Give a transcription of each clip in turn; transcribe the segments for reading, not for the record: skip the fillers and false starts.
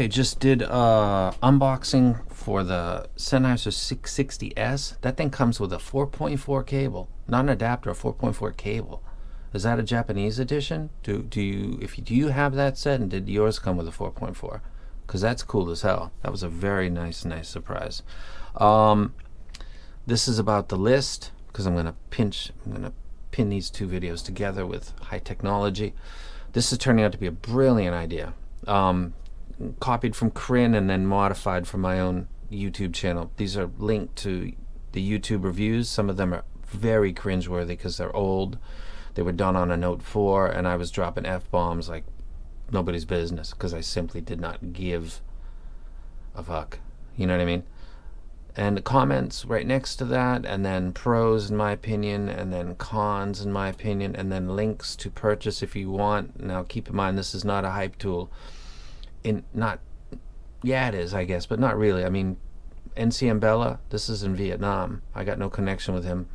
Okay, just did unboxing for the Sennheiser 660S. That thing comes with a 4.4 cable, not an adapter, a 4.4 cable. Is that a Japanese edition? Do you have that set, and did yours come with a 4.4? Because that's cool as hell. That was a very nice surprise. This is about the list, because I'm gonna pin these two videos together with high technology. This is turning out to be a brilliant idea. Copied from Crin and then modified for my own YouTube channel. These are linked to the YouTube reviews. Some of them are very cringeworthy because they're old. They were done on a Note 4, and I was dropping F-bombs like nobody's business because I simply did not give a fuck. You know what I mean? And the comments right next to that, and then pros in my opinion, and then cons in my opinion, and then links to purchase if you want. Now keep in mind, this is not a hype tool. Yeah, it is, I guess, but not really. I mean, NCM Bella, this is in Vietnam. I got no connection with him.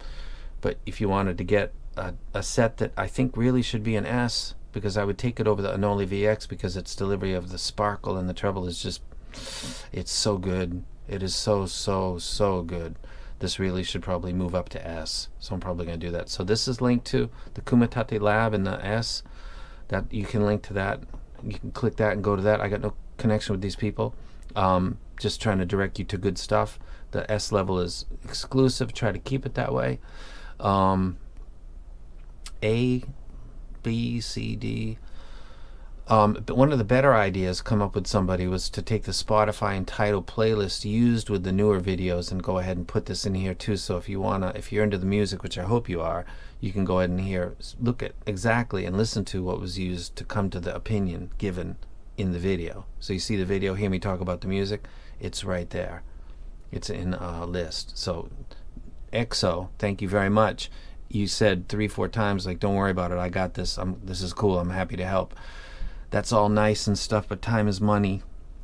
But if you wanted to get a set that I think really should be an S, because I would take it over the Anole VX, because its delivery of the sparkle and the treble is just, it's so good. It is so good. This really should probably move up to S. So I'm probably going to do that. So this is linked to the Kumatate Lab in the S. That you can link to that. You can click that and go to that. I got no connection with these people. Just trying to direct you to good stuff. The S level is exclusive. Try to keep it that way. A, B, C, D. But one of the better ideas come up with somebody was to take the Spotify and Tidal playlist used with the newer videos and go ahead and put this in here too. So if you're into the music, which I hope you are, you can go ahead and look at exactly and listen to what was used to come to the opinion given in the video. So you see the video, hear me talk about the music, it's right there. It's in a list. So EXO, thank you very much. You said 3-4 times, like, don't worry about it, I got this, this is cool, I'm happy to help. That's all nice and stuff, but time is money.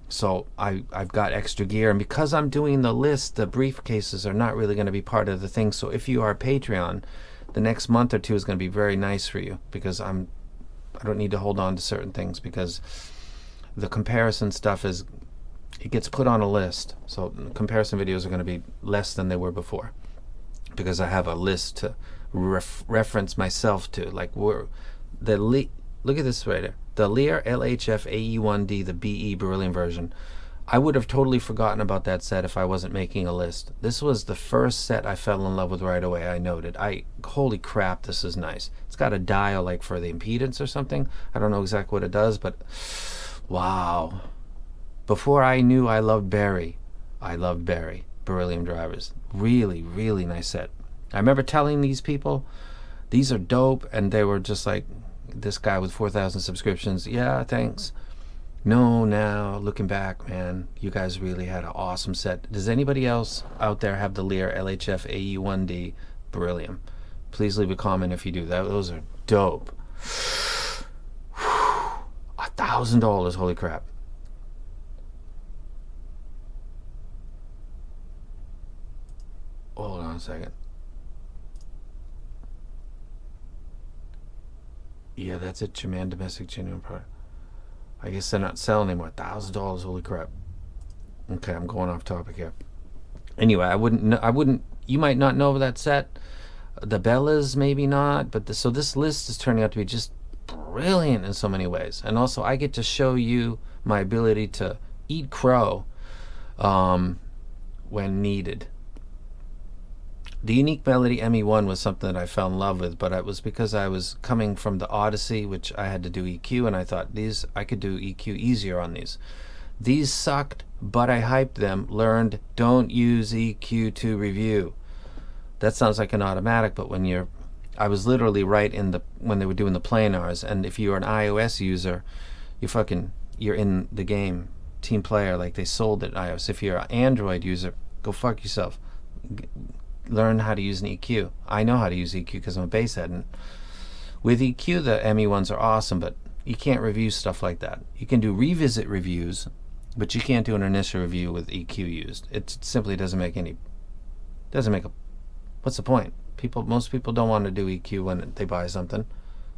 So I've got extra gear, and because I'm doing the list, the briefcases are not really going to be part of the thing. So if you are a Patreon, the next month or two is going to be very nice for you, because I don't need to hold on to certain things, because the comparison stuff it gets put on a list. So comparison videos are going to be less than they were before, because I have a list to reference myself to. Like, look at this right there. The Lear LHF AE1D, the BE beryllium version. I would have totally forgotten about that set if I wasn't making a list. This was the first set I fell in love with right away. I noted, holy crap, this is nice. It's got a dial like for the impedance or something. I don't know exactly what it does, but wow. Before I knew I loved Barry beryllium drivers. Really nice set. I remember telling these people, these are dope, and they were just like, this guy with 4,000 subscriptions, yeah, thanks. No, now looking back, man, you guys really had an awesome set. Does anybody else out there have the Lear LHF AE1D beryllium? Please leave a comment if you do. Those are dope. $1,000, holy crap. Hold on a second. Yeah, that's it. Jaman domestic genuine product. I guess they're not selling anymore. $1,000. Holy crap. Okay, I'm going off topic here. Anyway, I wouldn't. You might not know that set. The Bellas, maybe not. But so this list is turning out to be just brilliant in so many ways. And also, I get to show you my ability to eat crow when needed. The Unique Melody ME1 was something that I fell in love with, but it was because I was coming from the Odyssey, which I had to do EQ, and I thought I could do EQ easier on these. These sucked, but I hyped them, learned, don't use EQ to review. That sounds like an automatic, but I was literally right when they were doing the planars, and if you're an iOS user, you're in the game, team player, like they sold it iOS. If you're an Android user, go fuck yourself. Learn how to use an EQ. I know how to use EQ because I'm a bass head, and with EQ the ME1s are awesome, but you can't review stuff like that. You can do revisit reviews, but you can't do an initial review with EQ used. It simply doesn't make what's the point? Most people don't want to do EQ when they buy something.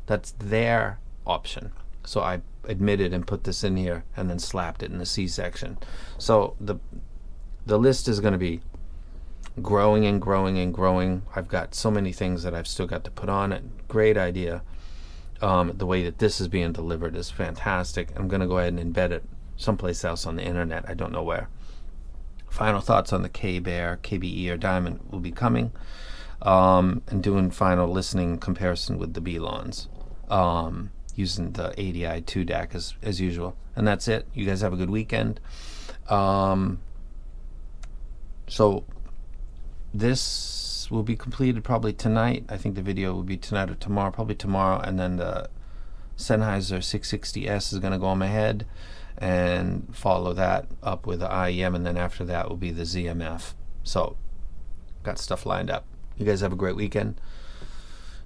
That's their option. So I admitted and put this in here and then slapped it in the C section. So the list is going to be growing and growing and growing. I've got so many things that I've still got to put on it. Great idea. The way that this is being delivered is fantastic. I'm going to go ahead and embed it someplace else on the internet. I don't know where. Final thoughts on the K-Bear, KBE, or Diamond will be coming, and doing final listening comparison with the B-Lawns, using the ADI 2 DAC as usual. And that's it. You guys have a good weekend. So this will be completed probably tonight. I think the video will be tonight or tomorrow, probably tomorrow, and then the Sennheiser 660S is going to go on my head, and follow that up with the IEM, and then after that will be the ZMF. So got stuff lined up. You guys have a great weekend.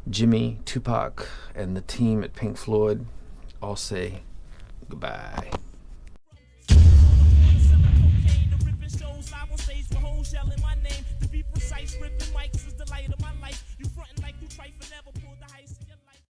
Jimmy, Tupac, and the team at Pink Floyd all say goodbye.